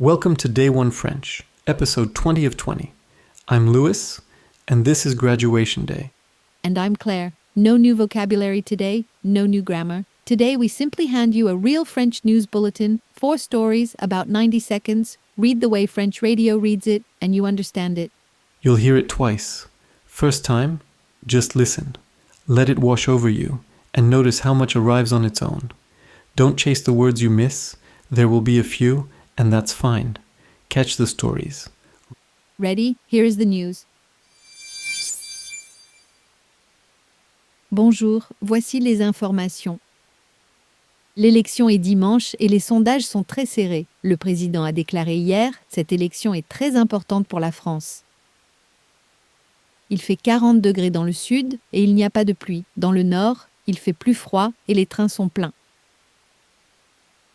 Welcome to Day 1 French, episode 20 of 20. I'm Louis, and this is graduation day. And I'm Claire. No new vocabulary today, no new grammar. Today we simply hand you a real French news bulletin, 4 stories, about 90 seconds, read the way French radio reads it, and you understand it. You'll hear it twice. First time, just listen. Let it wash over you, and notice how much arrives on its own. Don't chase the words you miss. There will be a few, and that's fine. Catch the stories. Ready? Here is the news. Bonjour, voici les informations. L'élection est dimanche et les sondages sont très serrés. Le président a déclaré hier, cette élection est très importante pour la France. Il fait 40 degrés dans le sud et il n'y a pas de pluie. Dans le nord, il fait plus froid et les trains sont pleins.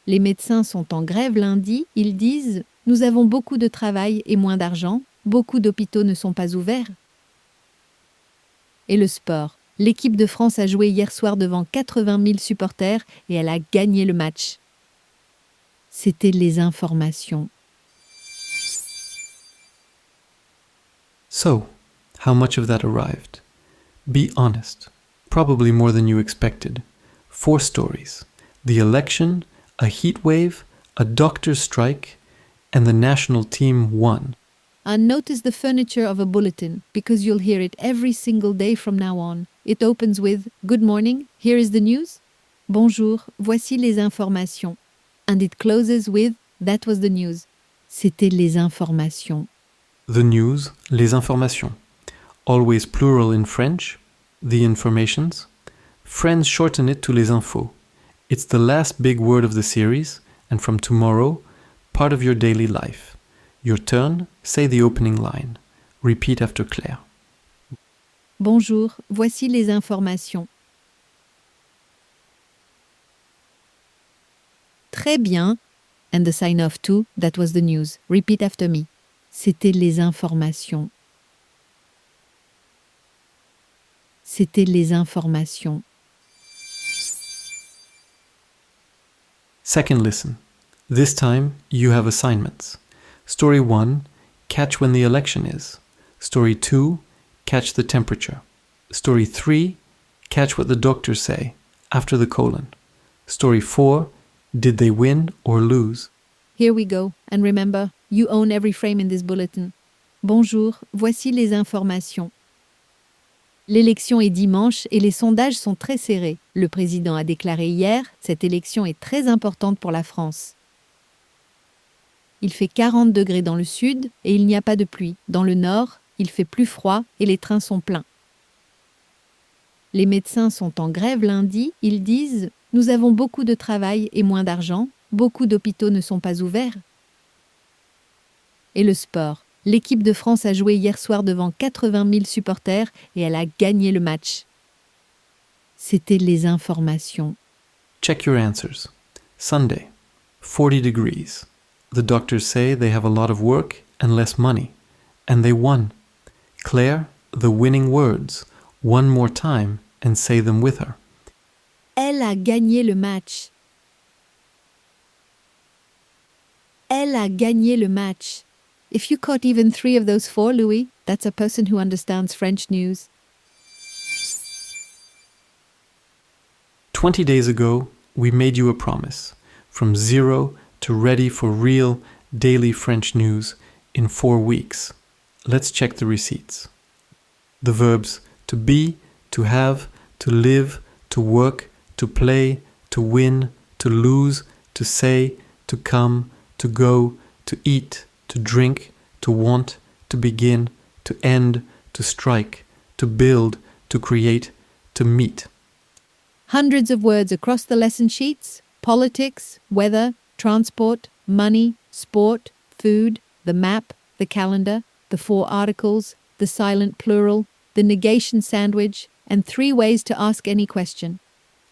Les médecins sont en grève lundi. Ils disent « Nous avons beaucoup de travail et moins d'argent. Beaucoup d'hôpitaux ne sont pas ouverts. » Et le sport. L'équipe de France a joué hier soir devant 80 000 supporters et elle a gagné le match. C'était les informations. So, how much of that arrived? Be honest. Probably more than you expected. 4 stories. The election, a heat wave, a doctor's strike, and the national team won. And notice the furniture of a bulletin, because you'll hear it every single day from now on. It opens with Good morning, here is the news. Bonjour, voici les informations. And it closes with That was the news. C'était les informations. The news, les informations. Always plural in French, the informations. Friends shorten it to les infos. It's the last big word of the series, and from tomorrow, part of your daily life. Your turn, say the opening line. Repeat after Claire. Bonjour, voici les informations. Très bien. And the sign off too, that was the news. Repeat after me. C'était les informations. C'était les informations. Second listen. This time, you have assignments. Story 1, catch when the election is. Story 2, catch the temperature. Story 3, catch what the doctors say, after the colon. Story 4, did they win or lose? Here we go. And remember, you own every frame in this bulletin. Bonjour, voici les informations. L'élection est dimanche et les sondages sont très serrés. Le président a déclaré hier, cette élection est très importante pour la France. Il fait 40 degrés dans le sud et il n'y a pas de pluie. Dans le nord, il fait plus froid et les trains sont pleins. Les médecins sont en grève lundi. Ils disent « Nous avons beaucoup de travail et moins d'argent. Beaucoup d'hôpitaux ne sont pas ouverts. » Et le sport. L'équipe de France a joué hier soir devant 80 000 supporters et elle a gagné le match. C'était les informations. Check your answers. Sunday, 40 degrees. The doctors say they have a lot of work and less money. And they won. Claire, the winning words. One more time and say them with her. Elle a gagné le match. Elle a gagné le match. If you caught even 3 of those 4, Louis, that's a person who understands French news. 20 days ago, we made you a promise. From zero to ready for real daily French news in 4 weeks. Let's check the receipts. The verbs to be, to have, to live, to work, to play, to win, to lose, to say, to come, to go, to eat, to drink, to want, to begin, to end, to strike, to build, to create, to meet. Hundreds of words across the lesson sheets: politics, weather, transport, money, sport, food, the map, the calendar, the 4 articles, the silent plural, the negation sandwich, and 3 ways to ask any question.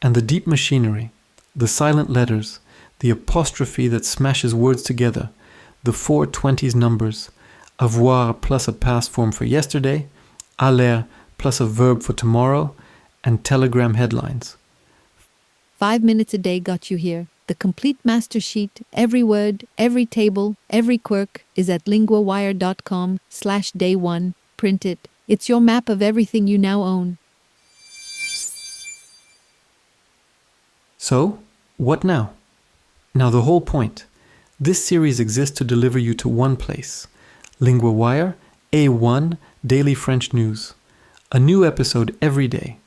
And the deep machinery, the silent letters, the apostrophe that smashes words together, the 4 20s numbers, avoir plus a past form for yesterday, aller plus a verb for tomorrow, and telegram headlines. 5 minutes a day got you here. The complete master sheet, every word, every table, every quirk is at linguawire.com/day1. Print it. It's your map of everything you now own. So, what now? Now the whole point. This series exists to deliver you to one place. LinguaWire A1 Daily French News. A new episode every day.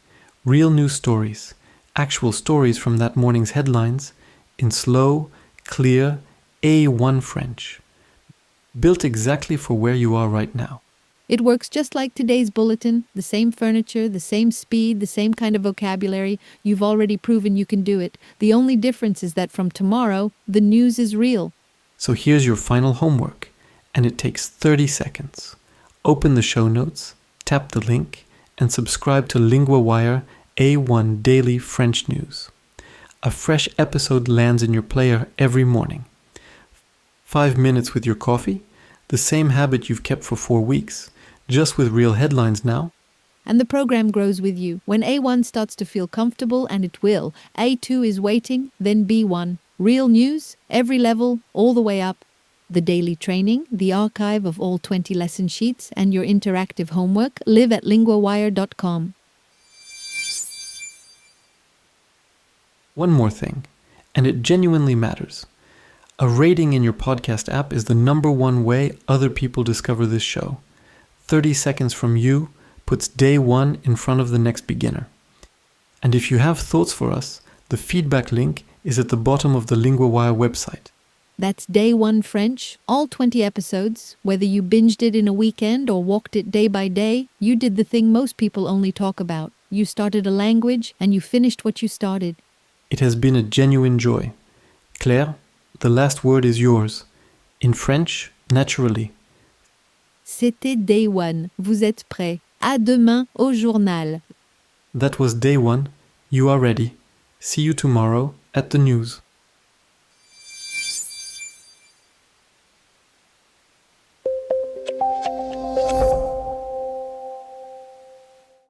Real news stories. Actual stories from that morning's headlines in slow, clear A1 French. Built exactly for where you are right now. It works just like today's bulletin, the same furniture, the same speed, the same kind of vocabulary. You've already proven you can do it. The only difference is that from tomorrow, the news is real. So here's your final homework, and it takes 30 seconds. Open the show notes, tap the link, and subscribe to LinguaWire A1 Daily French News. A fresh episode lands in your player every morning. 5 minutes with your coffee, the same habit you've kept for 4 weeks, just with real headlines now. And the program grows with you. When A1 starts to feel comfortable, and it will, A2 is waiting, then B1. Real news, every level, all the way up. The daily training, the archive of all 20 lesson sheets, and your interactive homework live at linguawire.com. One more thing, and it genuinely matters. A rating in your podcast app is the #1 way other people discover this show. 30 seconds from you puts day one in front of the next beginner. And if you have thoughts for us, the feedback link is at the bottom of the LinguaWire website. That's Day 1 French, all 20 episodes. Whether you binged it in a weekend or walked it day by day, you did the thing most people only talk about. You started a language and you finished what you started. It has been a genuine joy. Claire, the last word is yours. In French, naturally. C'était Day 1. Vous êtes prêts? À demain au journal. That was day 1. You are ready. See you tomorrow at the news.